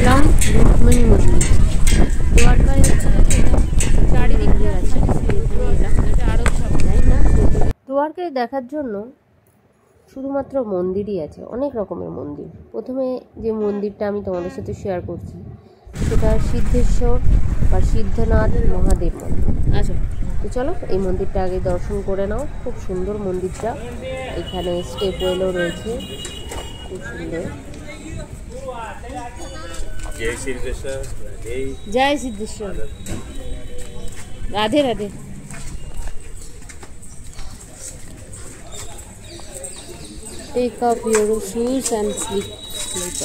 ঢুকলাম রুক্মিণী মন্দির। দ্বারকায় চারিদিক আছে, দ্বারকায় দেখার জন্য শুধুমাত্র মন্দিরই আছে, অনেক রকমের মন্দির। প্রথমে যে মন্দিরটা আমি তোমাদের সাথে শেয়ার করছি সেটা সিদ্ধেশ্বর বা সিদ্ধনাথ মহাদেব মন্দির। আচ্ছা, তো চলো এই মন্দিরটা আগে দর্শন করে নাও। খুব সুন্দর মন্দিরটা, এখানে স্টেপ ওয়েলও রয়েছে, খুব সুন্দর। জয় সিদ্ধেশ্বর, জয় Siddheshwar, Radhe Radhe. Take off your shoes and slippers.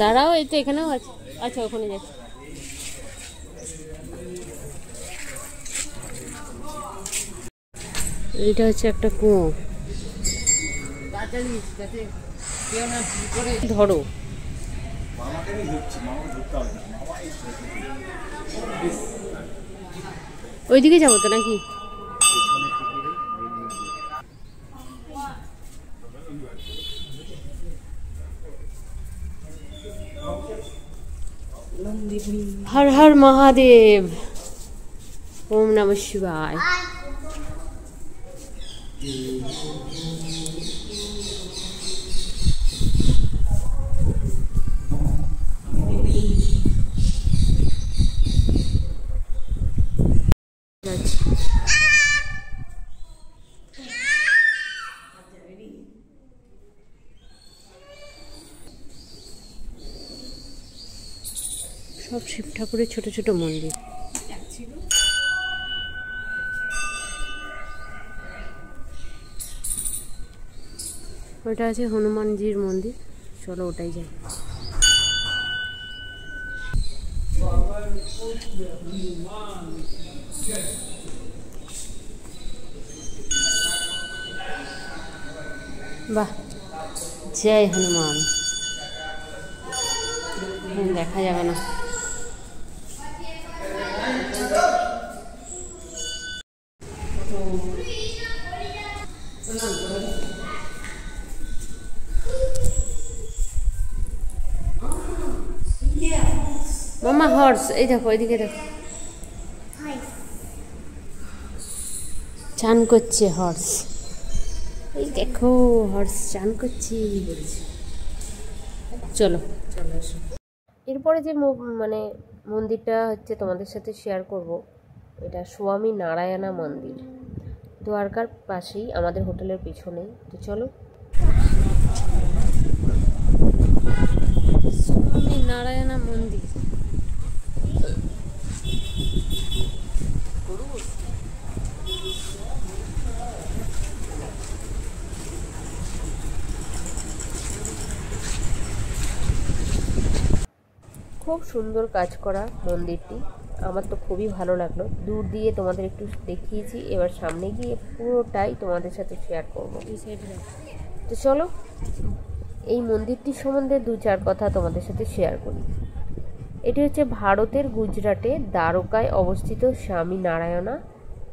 দাঁড়াও, এই তো এখানেও আছে। আচ্ছা, ওখানে যাচ্ছি। এইটা হচ্ছে একটা কুয়ো। ধরো, ওইদিকে যাবো তো নাকি? हर हर महादेव, ओम नमः शिवाय। সব শিব ঠাকুরের ছোট ছোট মন্দির। ওটা আছে হনুমানজির মন্দির, চলো ওটাই যাই। বাহ, জয় হনুমান। দেখা যাবে না। মামা হর্স, এই দেখো, এইদিকে দেখো, চান করছে হর্স। এই দেখো হর্স চান করছি। চলো চলো। এরপরে যে মানে মন্দিরটা হচ্ছে তোমাদের সাথে শেয়ার করব, এটা স্বামী নারায়ণা মন্দির, দ্বারকার পাশেই, আমাদের হোটেলের পিছনেই। তো চলো। স্বামী নারায়ণা মন্দির, খুব সুন্দর কাজ করা মন্দিরটি, আমার তো খুবই ভালো লাগলো। দূর দিয়ে তোমাদের একটু দেখিয়েছি, এবার সামনে গিয়ে পুরোটাই তোমাদের সাথে শেয়ার করবো। তো চলো এই মন্দিরটির সম্বন্ধে দু চার কথা তোমাদের সাথে শেয়ার করি। এটি হচ্ছে ভারতের গুজরাটে দ্বারকায় অবস্থিত স্বামী নারায়ণা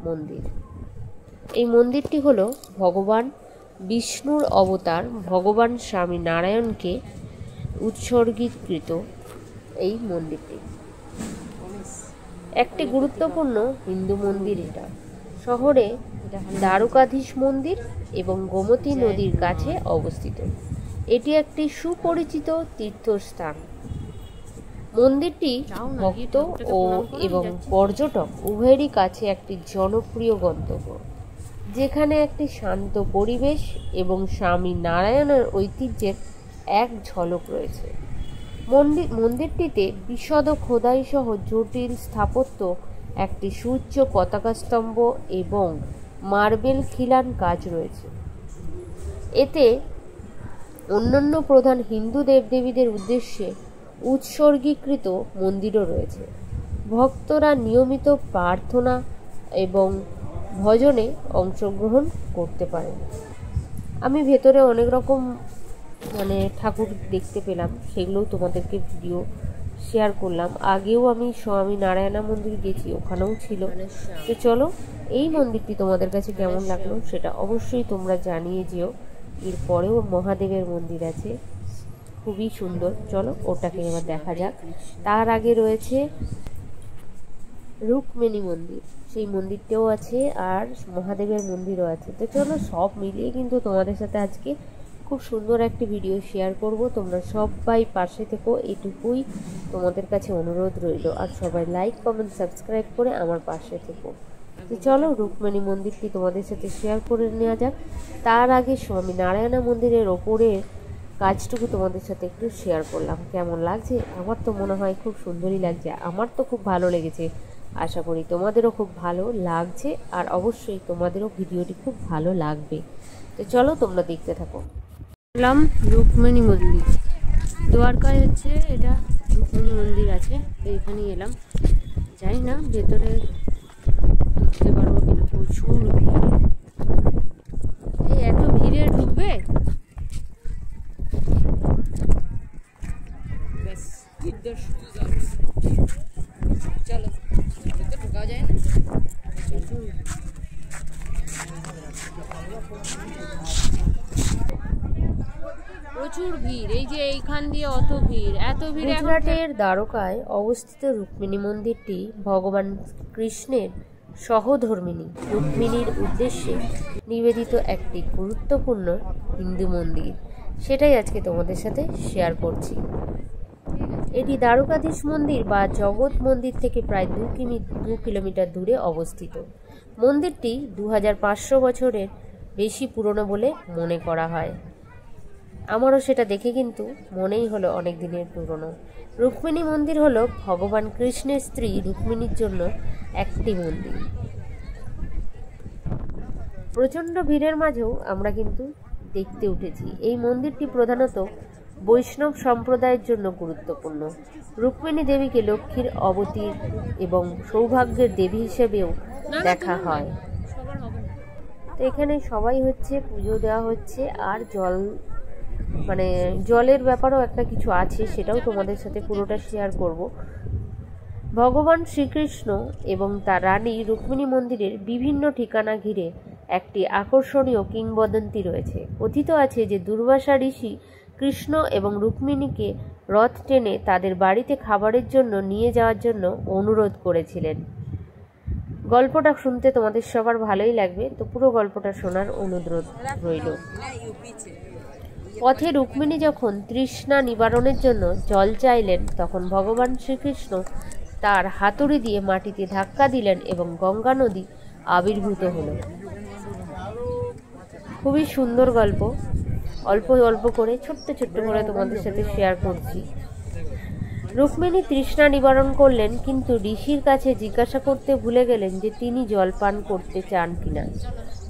মন্দির। এই মন্দিরটি হলো ভগবান বিষ্ণুর অবতার ভগবান স্বামী নারায়ণকে উৎসর্গীকৃত এই মন্দিরটি। একটি গুরুত্বপূর্ণ হিন্দু মন্দির এটা। শহরে দ্বারকাধীশ মন্দির এবং গোমতী নদীর কাছে অবস্থিত। এটি একটি সুপরিচিত তীর্থস্থান। মন্দিরটি ভক্ত এবং পর্যটক উভয়েরই কাছে একটি জনপ্রিয় গন্তব্য, যেখানে একটি শান্ত পরিবেশ এবং স্বামী নারায়ণের ঐতিহ্যের এক ঝলক রয়েছে। মন্দিরটিতে বিশদ খোদাই সহ জটিল স্থাপত্য, একটি সুউচ্চ পতাকা স্তম্ভ এবং মার্বেল খিলান কাজ রয়েছে। এতে অন্যান্য প্রধান হিন্দু দেবদেবীদের উদ্দেশ্যে উৎসর্গীকৃত মন্দিরও রয়েছে। ভক্তরা নিয়মিত প্রার্থনা এবং ভজনে অংশগ্রহণ করতে পারেন। আমি ভেতরে অনেক রকম ঠাকুর দেখতে পেলাম, সেগুলোও তোমাদেরকে ভিডিও শেয়ার করলাম। আগেও আমি স্বামী নারায়ণা মন্দির গেছি, ওখানেও ছিল। তো চলো, এই মন্দিরটি তোমাদের কাছে কেমন লাগলো সেটা অবশ্যই তোমরা জানিয়ে যেও। এরপরেও মহাদেবের মন্দির আছে, খুবই সুন্দর। চলো ওটাকে এবার দেখা যাক। তার আগে রয়েছে রুক্মিণী মন্দির, সেই মন্দিরটাও আছে, আর মহাদেবের মন্দিরও আছে। তো চলো, সব মিলিয়ে কিন্তু তোমাদের সাথে আজকে খুব সুন্দর একটি ভিডিও শেয়ার করব। তোমরা সবাই পাশে থেকো, এটুকুই তোমাদের কাছে অনুরোধ রইল। আর সবাই লাইক, কমেন্ট, সাবস্ক্রাইব করে আমার পাশে থেকো। তো চলো, রুক্মিণী মন্দিরটি তোমাদের সাথে শেয়ার করে নেওয়া যাক। তার আগে স্বামী নারায়ণা মন্দিরের ওপরের কাজটুকু তোমাদের সাথে একটু শেয়ার করলাম। কেমন লাগছে? আমার তো মনে হয় খুব সুন্দরই লাগছে, আমার তো খুব ভালো লেগেছে। আশা করি তোমাদেরও খুব ভালো লাগছে, আর অবশ্যই তোমাদেরও ভিডিওটি খুব ভালো লাগবে। তো চলো, তোমরা দেখতে থাকো। এলাম রুক্মিণী মন্দির, দ্বারকায় হচ্ছে এটা রুক্মিণী মন্দির আছে। এইখানেই এলাম, জানি না ভেতরে ঢুকতে পারবো কিনা, প্রচুর ভিড়। এই এত ভিড়ে ঢুকবে? চলো, ঢোকা যায় না। প্রচুর ভিড়, এই যে এইখান দিয়ে অত ভিড়, এত ভিড়। গুজরাটের দ্বারকায় অবস্থিত রুক্মিণী মন্দিরটি ভগবান কৃষ্ণের সহধর্মিণী রুক্মিণীর উদ্দেশ্যে নিবেদিত একটি গুরুত্বপূর্ণ হিন্দু মন্দির। সেটাই আজকে তোমাদের সাথে শেয়ার করছি। এটি দ্বারকাধীশ মন্দির বা জগৎ মন্দির থেকে প্রায় 2 কিলোমিটার দূরে অবস্থিত। মন্দিরটি 2500 বছরের বেশি পুরনো বলে মনে করা হয়। আমারও সেটা দেখে কিন্তু মনেই হলো অনেক দিনের পুরনো। রুক্মিণী মন্দির হলো ভগবান কৃষ্ণের স্ত্রী রুক্মিণীর জন্য একটি মন্দির। প্রচণ্ড ভিড়ের মাঝেও আমরা কিন্তু দেখতে উঠেছি। এই মন্দিরটি প্রধানত বৈষ্ণব সম্প্রদায়ের জন্য গুরুত্বপূর্ণ। রুক্মিণী দেবীকে লক্ষ্মীর অবতীর এবং সৌভাগ্যের দেবী হিসেবেও দেখা হয়। তো এখানে সবাই হচ্ছে পুজো দেওয়া হচ্ছে, আর জলের ব্যাপারও একটা কিছু আছে, সেটাও তোমাদের সাথে পুরোটা শেয়ার করব। ভগবান শ্রীকৃষ্ণ এবং তার রানী রুক্মিণী মন্দিরের বিভিন্ন ঠিকানা ঘিরে একটি আকর্ষণীয় কিংবদন্তি রয়েছে। কথিত আছে যে দুর্বাসা ঋষি কৃষ্ণ এবং রুক্মিণীকে রথ টেনে তাদের বাড়িতে খাবারের জন্য নিয়ে যাওয়ার জন্য অনুরোধ করেছিলেন। গল্পটা শুনতে তোমাদের সবার ভালোই লাগবে, তো পুরো গল্পটা শোনার অনুরোধ রইল। পথে রুক্মিণী যখন তৃষ্ণা নিবারণের জন্য জল চাইলেন, তখন ভগবান শ্রীকৃষ্ণ তার হাতুড়ি দিয়ে মাটিতে ধাক্কা দিলেন এবং গঙ্গা নদী আবির্ভূত হলো। খুবই সুন্দর গল্প, অল্প অল্প করে ছোট্ট ছোট্ট করে তোমাদের সাথে শেয়ার করছি। রুক্মিণী তৃষ্ণা নিবারণ করলেন, কিন্তু ঋষির কাছে জিজ্ঞাসা করতে ভুলে গেলেন যে তিনি জল পান করতে চান কিনা।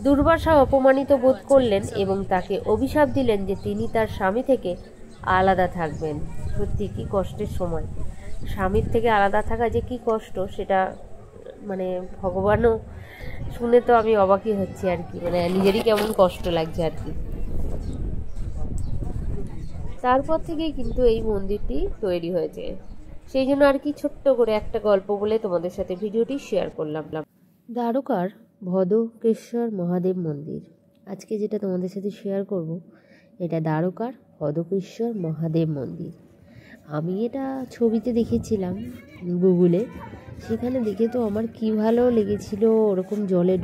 দুর্বাসা অপমানিত বোধ করলেন এবং তাকে অভিশাপ দিলেন যে তিনি তার স্বামী থেকে আলাদা থাকবেন। সত্যি কি কষ্টের সময়, স্বামীর থেকে আলাদা থাকা যে কি কষ্ট, সেটা ভগবানও শুনে তো আমি অবাকই হচ্ছি আর কি, নিজেরই কেমন কষ্ট লাগছে আর কি। তারপর থেকেই কিন্তু এই মন্দিরটি তৈরি হয়েছে, সেই জন্য আর কি ছোট্ট করে একটা গল্প বলে তোমাদের সাথে ভিডিওটি শেয়ার করলাম। দ্বারকার ভদকেশ্বর মহাদেব মন্দির, আজকে যেটা তোমাদের সাথে শেয়ার করব, এটা দ্বারকার ভদকেশ্বর মহাদেব মন্দির। আমি এটা ছবিতে দেখেছিলাম গুগলে, সেখানে দেখে তো আমার কি ভালো লেগেছিল। ওরকম জলে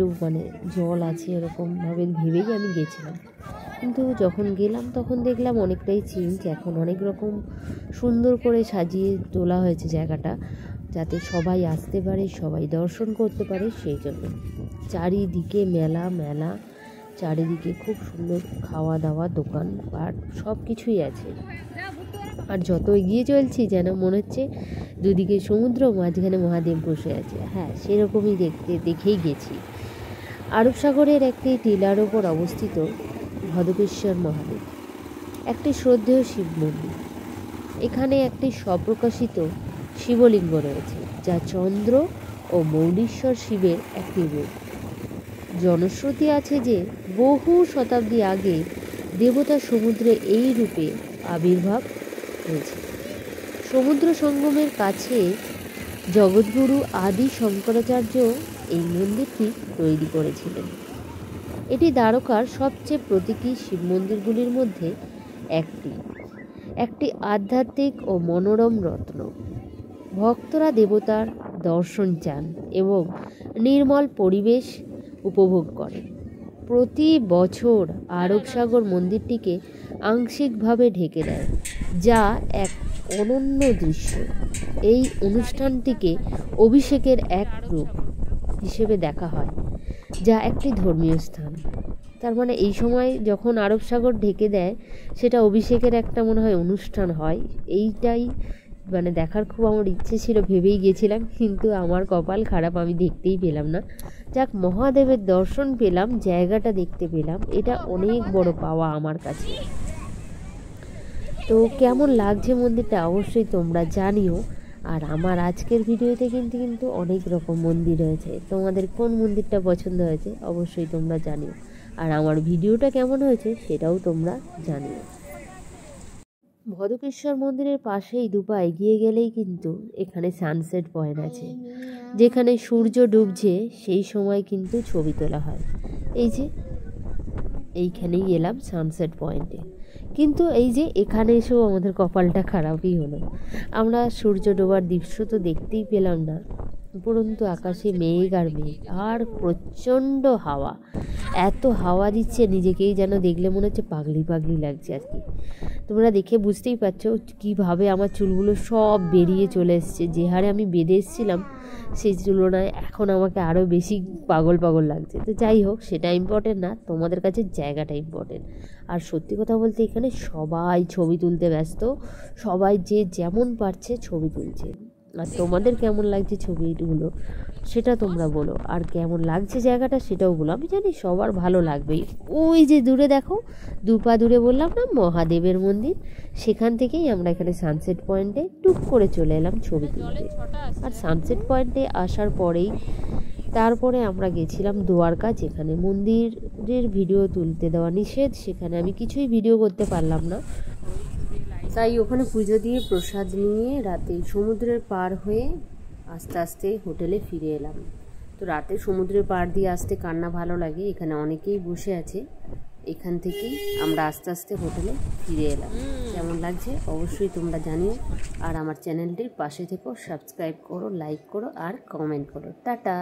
জল আছে ওরকমভাবে ভেবেই আমি গেছিলাম, কিন্তু যখন গেলাম তখন দেখলাম অনেকটাই চেঞ্জ। এখন অনেক রকম সুন্দর করে সাজিয়ে তোলা হয়েছে জায়গাটা, যাতে সবাই আসতে পারে, সবাই দর্শন করতে পারে। সেই জন্য চারিদিকে মেলা, চারিদিকে খুব সুন্দর খাওয়া দাওয়া, দোকান পাট সব কিছুই আছে। আর যত এগিয়ে চলছি যেন মনে হচ্ছে দুদিকে সমুদ্র, মাঝখানে মহাদেব বসে আছে। হ্যাঁ, সেরকমই দেখেই গেছি। আরব সাগরের একটি টিলার ওপর অবস্থিত ভদকেশ্বর মহাদেব একটি শ্রদ্ধেয় শিব মন্দির। এখানে একটি স্বপ্রকাশিত শিবলিঙ্গ রয়েছে, যা চন্দ্র ও মৌলীশ্বর শিবের একটি রূপ। জনশ্রুতি আছে যে বহু শতাব্দী আগে দেবতা সমুদ্রে এই রূপে আবির্ভাব হয়েছে। সমুদ্র সঙ্গমের কাছে জগৎগুরু আদি শঙ্করাচার্য এই মন্দিরটি তৈরি করেছিলেন। এটি দ্বারকার সবচেয়ে প্রতীকী শিব মন্দিরগুলির মধ্যে একটি আধ্যাত্মিক ও মনোরম রত্ন। ভক্তরা দেবতার দর্শন চান এবং নির্মল পরিবেশ উপভোগ করেন। প্রতি বছর আরব সাগর মন্দিরটিকে আংশিকভাবে ঢেকে দেয়, যা এক অনন্য দৃশ্য। এই অনুষ্ঠানটিকে অভিষেকের এক রূপ হিসেবে দেখা হয়, যা একটি ধর্মীয় স্থান। তার মানে এই সময় যখন আরব সাগর ঢেকে দেয়, সেটা অভিষেকের একটা মনে হয় অনুষ্ঠান হয়। এইটাই মানে দেখার খুব আমার ইচ্ছে ছিল, ভেবেই গেছিলাম, কিন্তু আমার কপাল খারাপ, আমি দেখতেই পেলাম না। যাক, মহাদেবের দর্শন পেলাম, জায়গাটা দেখতে পেলাম, এটা অনেক বড় পাওয়া আমার কাছে। তো কেমন লাগছে মন্দিরটা অবশ্যই তোমরা জানিও। আর আমার আজকের ভিডিওতে কিন্তু অনেক রকম মন্দির রয়েছে, তোমাদের কোন মন্দিরটা পছন্দ হয়েছে অবশ্যই তোমরা জানিও। আর আমার ভিডিওটা কেমন হয়েছে সেটাও তোমরা জানিও। ভদকেশ্বর মন্দিরের পাশেই দুপা এগিয়ে গেলেই কিন্তু এখানে সানসেট পয়েন্ট আছে, যেখানে সূর্য ডুবছে সেই সময় কিন্তু ছবি তোলা হয়। এই যে এইখানেই এলাম সানসেট পয়েন্টে, কিন্তু এই যে এখানে এসেও আমাদের কপালটা খারাপই হলো। আমরা সূর্য ডোবার দৃশ্য তো দেখতেই পেলাম না, উপরন্তু আকাশে মেঘ আর মেঘ, আর প্রচণ্ড হাওয়া। এত হাওয়া দিচ্ছে, নিজেকেই যেন দেখলে মনে হচ্ছে পাগলি পাগলি লাগছে আর কি। তোমরা দেখে বুঝতেই পারছো কীভাবে আমার চুলগুলো সব বেরিয়ে চলে এসছে। যে হারে আমি বেঁধে এসেছিলাম সেই তুলনায় এখন আমাকে আরও বেশি পাগল পাগল লাগছে। তো যাই হোক, সেটা ইম্পর্টেন্ট না, তোমাদের কাছে জায়গাটা ইম্পর্টেন্ট। আর সত্যি কথা বলতে এখানে সবাই ছবি তুলতে ব্যস্ত, সবাই যে যেমন পারছে ছবি তুলছে। আর তোমাদের কেমন লাগছে ছবিগুলো সেটা তোমরা বলো, আর কেমন লাগছে জায়গাটা সেটাও বলো। আমি জানি সবার ভালো লাগবেই। ওই যে দূরে দেখো, দুপা দূরে বললাম না মহাদেবের মন্দির, সেখান থেকেই আমরা এখানে সানসেট পয়েন্টে টুক করে চলে এলাম ছবি তুলতে। আর সানসেট পয়েন্টে আসার পরেই তারপরে আমরা গেছিলাম দ্বারকা, যেখানে মন্দিরের ভিডিও তুলতে দেওয়া নিষেধ। সেখানে আমি কিছুই ভিডিও করতে পারলাম না, তাই ওখানে পুজো দিয়ে প্রসাদ নিয়ে রাতে সমুদ্রের পার হয়ে আস্তে আস্তে হোটেলে ফিরে এলাম। তো রাতে সমুদ্রের পাড় দিয়ে আসতে কার না ভালো লাগে, এখানে অনেকেই বসে আছে। এখান থেকেই আমরা আস্তে আস্তে হোটেলে ফিরে এলাম। কেমন লাগছে অবশ্যই তোমরা জানিও। আর আমার চ্যানেলটির পাশে থেকো, সাবস্ক্রাইব করো, লাইক করো আর কমেন্ট করো। টাটা।